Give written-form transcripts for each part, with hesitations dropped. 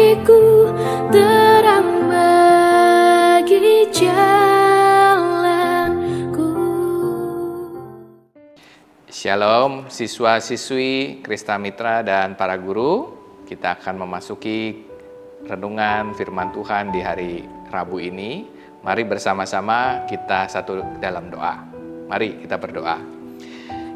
bagiku, terang bagi jalanku. Shalom siswa-siswi Krista Mitra dan para guru. Kita akan memasuki renungan firman Tuhan di hari Rabu ini. Mari bersama-sama kita satu dalam doa. Mari kita berdoa.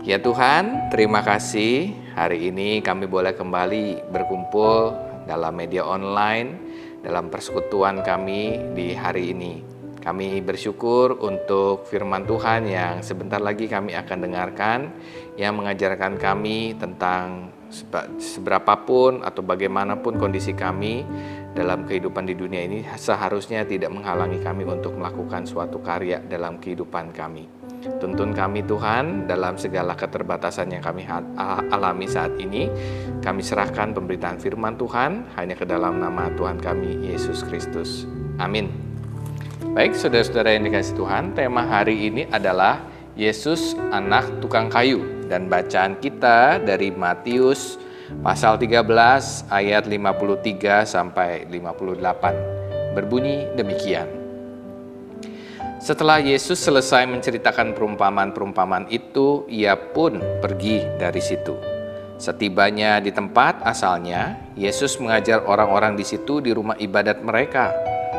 Ya Tuhan, terima kasih hari ini kami boleh kembali berkumpul dalam media online, dalam persekutuan kami di hari ini. Kami bersyukur untuk firman Tuhan yang sebentar lagi kami akan dengarkan, yang mengajarkan kami tentang seberapapun atau bagaimanapun kondisi kami dalam kehidupan di dunia ini seharusnya tidak menghalangi kami untuk melakukan suatu karya dalam kehidupan kami. Tuntun kami Tuhan dalam segala keterbatasan yang kami alami saat ini. Kami serahkan pemberitaan firman Tuhan hanya ke dalam nama Tuhan kami Yesus Kristus. Amin. Baik saudara-saudara yang dikasihi Tuhan, tema hari ini adalah Yesus anak tukang kayu. Dan bacaan kita dari Matius pasal 13 ayat 53 sampai 58 berbunyi demikian. Setelah Yesus selesai menceritakan perumpamaan-perumpamaan itu, ia pun pergi dari situ. Setibanya di tempat asalnya, Yesus mengajar orang-orang di situ di rumah ibadat mereka.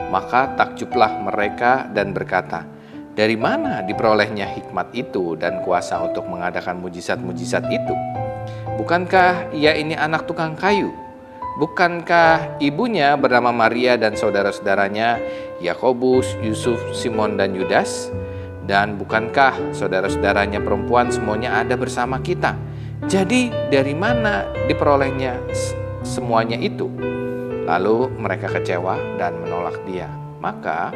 Maka takjublah mereka dan berkata, "Dari mana diperolehnya hikmat itu dan kuasa untuk mengadakan mujizat-mujizat itu? Bukankah ia ini anak tukang kayu? Bukankah ibunya bernama Maria dan saudara-saudaranya Yakobus, Yusuf, Simon dan Yudas? Dan bukankah saudara-saudaranya perempuan semuanya ada bersama kita? Jadi dari mana diperolehnya semuanya itu?" Lalu mereka kecewa dan menolak dia. Maka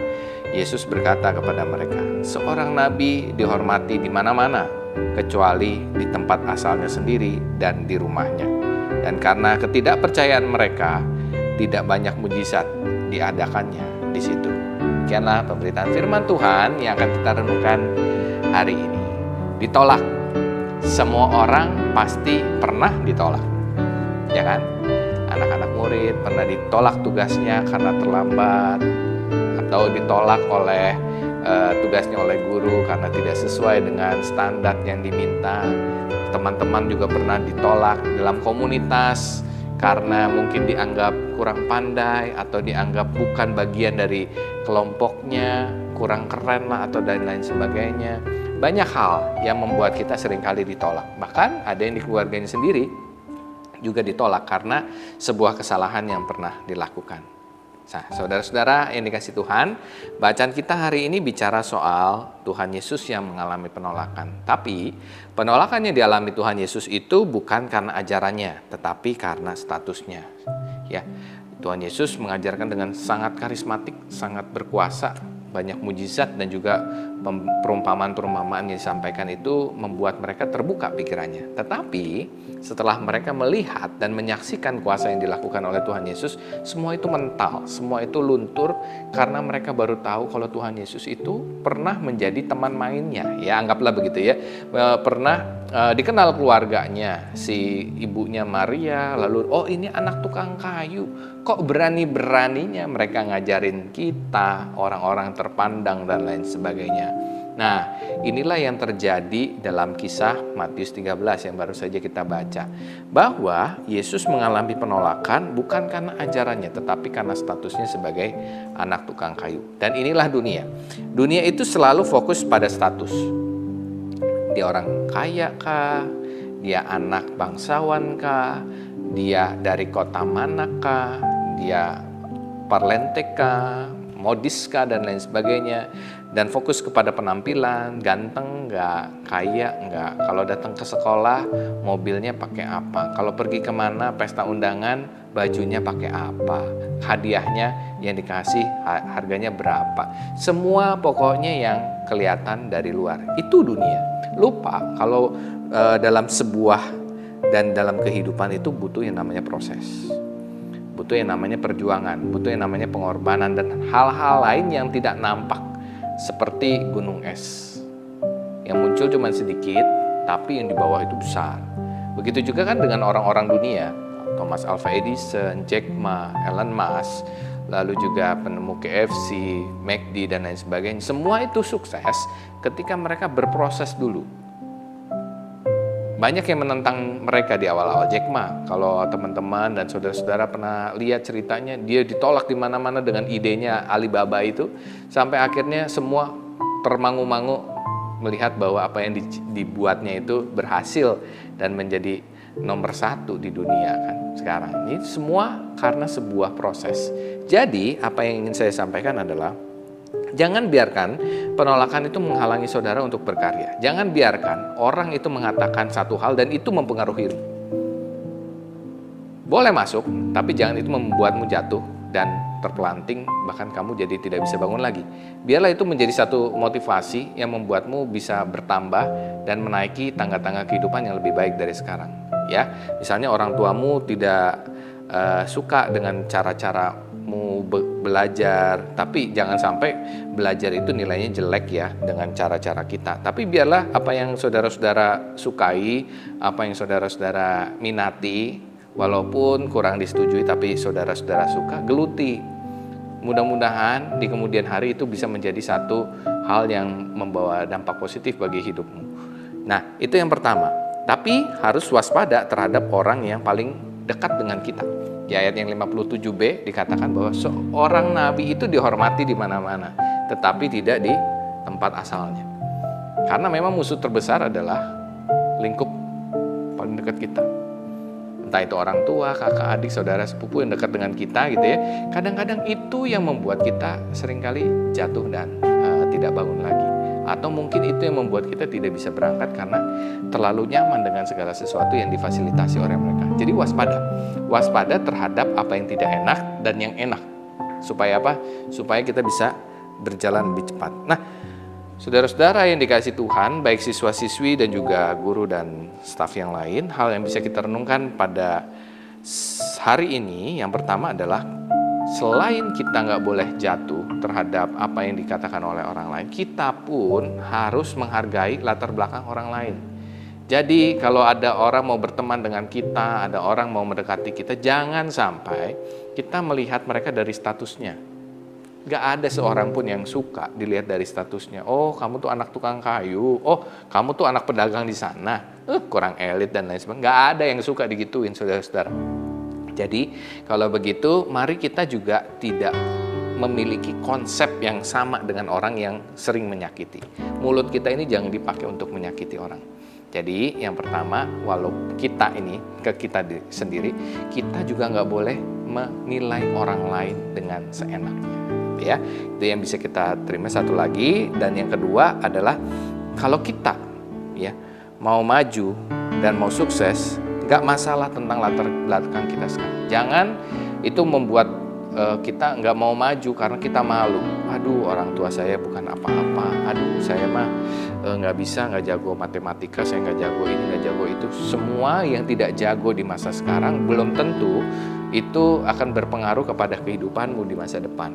Yesus berkata kepada mereka, "Seorang nabi dihormati di mana-mana, kecuali di tempat asalnya sendiri dan di rumahnya." Dan karena ketidakpercayaan mereka, tidak banyak mujizat diadakannya di situ. Demikianlah pemberitaan firman Tuhan yang akan kita renungkan hari ini. Ditolak. Semua orang pasti pernah ditolak, ya kan? Anak-anak murid pernah ditolak tugasnya karena terlambat, atau ditolak oleh tugasnya oleh guru karena tidak sesuai dengan standar yang diminta. Teman-teman juga pernah ditolak dalam komunitas karena mungkin dianggap kurang pandai atau dianggap bukan bagian dari kelompoknya, kurang keren lah atau dan lain sebagainya. Banyak hal yang membuat kita seringkali ditolak. Bahkan ada yang di keluarganya sendiri juga ditolak karena sebuah kesalahan yang pernah dilakukan. Nah, saudara-saudara yang dikasihi Tuhan, bacaan kita hari ini bicara soal Tuhan Yesus yang mengalami penolakan. Tapi penolakan yang dialami Tuhan Yesus itu bukan karena ajarannya, tetapi karena statusnya. Ya, Tuhan Yesus mengajarkan dengan sangat karismatik, sangat berkuasa, banyak mujizat dan juga perumpamaan-perumpamaan yang disampaikan itu membuat mereka terbuka pikirannya. Tetapi setelah mereka melihat dan menyaksikan kuasa yang dilakukan oleh Tuhan Yesus, semua itu mental, semua itu luntur karena mereka baru tahu kalau Tuhan Yesus itu pernah menjadi teman mainnya. Ya, anggaplah begitu ya. Pernah dikenal keluarganya, si ibunya Maria, lalu oh ini anak tukang kayu. Kok berani-beraninya mereka ngajarin kita, orang-orang terpandang dan lain sebagainya. Nah, inilah yang terjadi dalam kisah Matius 13 yang baru saja kita baca. Bahwa Yesus mengalami penolakan bukan karena ajarannya, tetapi karena statusnya sebagai anak tukang kayu. Dan inilah dunia. Dunia itu selalu fokus pada status. Dia orang kaya kah? Dia anak bangsawan kah? Dia dari kota manakah? Dia parlentek kah? Modis kah? Dan lain sebagainya. Dan fokus kepada penampilan, ganteng nggak, kaya nggak. Kalau datang ke sekolah, mobilnya pakai apa. Kalau pergi kemana, pesta undangan, bajunya pakai apa. Hadiahnya yang dikasih, harganya berapa. Semua pokoknya yang kelihatan dari luar. Itu dunia. Lupa kalau dalam sebuah dan dalam kehidupan itu butuh yang namanya proses. Butuh yang namanya perjuangan, butuh yang namanya pengorbanan, dan hal-hal lain yang tidak nampak. Seperti gunung es yang muncul cuma sedikit, tapi yang di bawah itu besar. Begitu juga kan dengan orang-orang dunia. Thomas Alva Edison, Jack Ma, Elon Musk, lalu juga penemu KFC, McD, dan lain sebagainya. Semua itu sukses ketika mereka berproses dulu. Banyak yang menentang mereka di awal-awal. Jack Ma, kalau teman-teman dan saudara-saudara pernah lihat ceritanya, dia ditolak di mana-mana dengan idenya Alibaba itu, sampai akhirnya semua termangu-mangu melihat bahwa apa yang dibuatnya itu berhasil dan menjadi nomor 1 di dunia kan sekarang. Ini semua karena sebuah proses. Jadi apa yang ingin saya sampaikan adalah jangan biarkan penolakan itu menghalangi saudara untuk berkarya. Jangan biarkan orang itu mengatakan satu hal dan itu mempengaruhi. Boleh masuk, tapi jangan itu membuatmu jatuh dan terpelanting, bahkan kamu jadi tidak bisa bangun lagi. Biarlah itu menjadi satu motivasi yang membuatmu bisa bertambah dan menaiki tangga-tangga kehidupan yang lebih baik dari sekarang. Ya, misalnya orang tuamu tidak suka dengan cara-caramu belajar, tapi jangan sampai belajar itu nilainya jelek ya dengan cara-cara kita. Tapi biarlah apa yang saudara-saudara sukai, apa yang saudara-saudara minati, walaupun kurang disetujui tapi saudara-saudara suka, geluti. Mudah-mudahan di kemudian hari itu bisa menjadi satu hal yang membawa dampak positif bagi hidupmu. Nah, itu yang pertama. Tapi harus waspada terhadap orang yang paling dekat dengan kita. Di ayat yang 57b dikatakan bahwa seorang nabi itu dihormati di mana-mana, tetapi tidak di tempat asalnya. Karena memang musuh terbesar adalah lingkup paling dekat kita. Entah itu orang tua, kakak, adik, saudara, sepupu yang dekat dengan kita gitu ya. Kadang-kadang itu yang membuat kita seringkali jatuh dan tidak bangun lagi. Atau mungkin itu yang membuat kita tidak bisa berangkat karena terlalu nyaman dengan segala sesuatu yang difasilitasi oleh mereka. Jadi waspada. Waspada terhadap apa yang tidak enak dan yang enak. Supaya apa? Supaya kita bisa berjalan lebih cepat. Nah, saudara-saudara yang dikasih Tuhan, baik siswa-siswi dan juga guru dan staf yang lain, hal yang bisa kita renungkan pada hari ini, yang pertama adalah selain kita nggak boleh jatuh terhadap apa yang dikatakan oleh orang lain, kita pun harus menghargai latar belakang orang lain. Jadi kalau ada orang mau berteman dengan kita, ada orang mau mendekati kita, jangan sampai kita melihat mereka dari statusnya. Gak ada seorang pun yang suka dilihat dari statusnya. Oh, kamu tuh anak tukang kayu. Oh, kamu tuh anak pedagang di sana. Kurang elit dan lain sebagainya. Gak ada yang suka digituin, saudara-saudara. Jadi, kalau begitu, mari kita juga tidak memiliki konsep yang sama dengan orang yang sering menyakiti. Mulut kita ini jangan dipakai untuk menyakiti orang. Jadi, yang pertama, walau kita ini, ke kita sendiri, kita juga nggak boleh menilai orang lain dengan seenaknya. Ya, itu yang bisa kita terima. Satu lagi, dan yang kedua adalah kalau kita ya mau maju dan mau sukses, nggak masalah tentang latar belakang kita sekarang. Jangan itu membuat kita nggak mau maju karena kita malu. Aduh, orang tua saya bukan apa-apa. Aduh, saya mah nggak bisa, nggak jago matematika, saya nggak jago ini, nggak jago itu. Semua yang tidak jago di masa sekarang belum tentu itu akan berpengaruh kepada kehidupanmu di masa depan.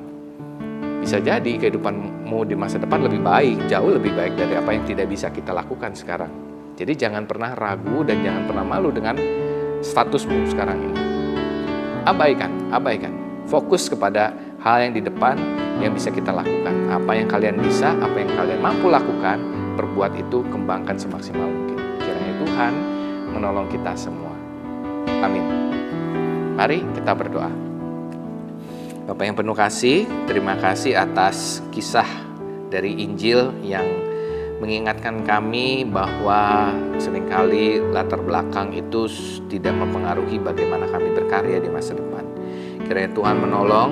Bisa jadi kehidupanmu di masa depan lebih baik, jauh lebih baik dari apa yang tidak bisa kita lakukan sekarang. Jadi jangan pernah ragu dan jangan pernah malu dengan statusmu sekarang ini. Abaikan. Fokus kepada hal yang di depan yang bisa kita lakukan. Apa yang kalian bisa, apa yang kalian mampu lakukan, perbuat itu, kembangkan semaksimal mungkin. Kiranya Tuhan menolong kita semua. Amin. Mari kita berdoa. Bapak yang penuh kasih, terima kasih atas kisah dari Injil yang mengingatkan kami bahwa seringkali latar belakang itu tidak mempengaruhi bagaimana kami berkarya di masa depan. Kiranya Tuhan menolong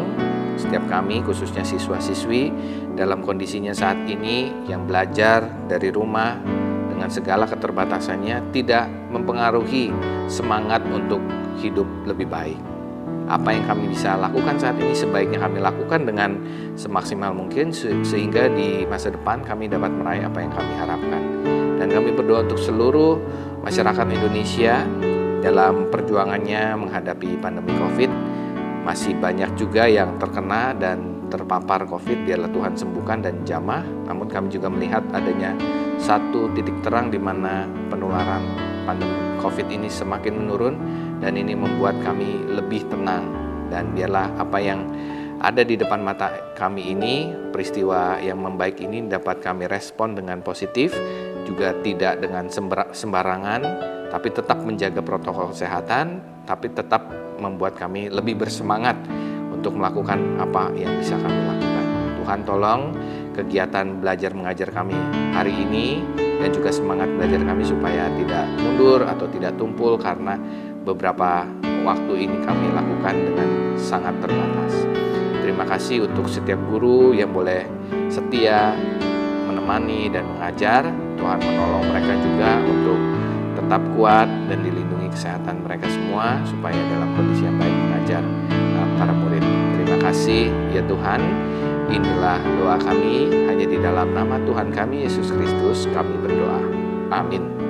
setiap kami, khususnya siswa-siswi dalam kondisinya saat ini yang belajar dari rumah dengan segala keterbatasannya, tidak mempengaruhi semangat untuk hidup lebih baik. Apa yang kami bisa lakukan saat ini sebaiknya kami lakukan dengan semaksimal mungkin sehingga di masa depan kami dapat meraih apa yang kami harapkan. Dan kami berdoa untuk seluruh masyarakat Indonesia dalam perjuangannya menghadapi pandemi COVID. Masih banyak juga yang terkena dan terpapar COVID, biarlah Tuhan sembuhkan dan jamah. Namun kami juga melihat adanya satu titik terang di mana penularan pandemi COVID ini semakin menurun dan ini membuat kami lebih tenang. Dan biarlah apa yang ada di depan mata kami ini, peristiwa yang membaik ini dapat kami respon dengan positif, juga tidak dengan sembarangan, tapi tetap menjaga protokol kesehatan, tapi tetap membuat kami lebih bersemangat untuk melakukan apa yang bisa kami lakukan. Tuhan tolong kegiatan belajar mengajar kami hari ini dan juga semangat belajar kami supaya tidak mundur atau tidak tumpul karena beberapa waktu ini kami lakukan dengan sangat terbatas. Terima kasih untuk setiap guru yang boleh setia menemani dan mengajar. Tuhan menolong mereka juga untuk tetap kuat dan dilindungi kesehatan mereka semua supaya dalam kondisi yang baik mengajar para murid. Terima kasih ya Tuhan. Inilah doa kami, hanya di dalam nama Tuhan kami Yesus Kristus kami berdoa. Amin.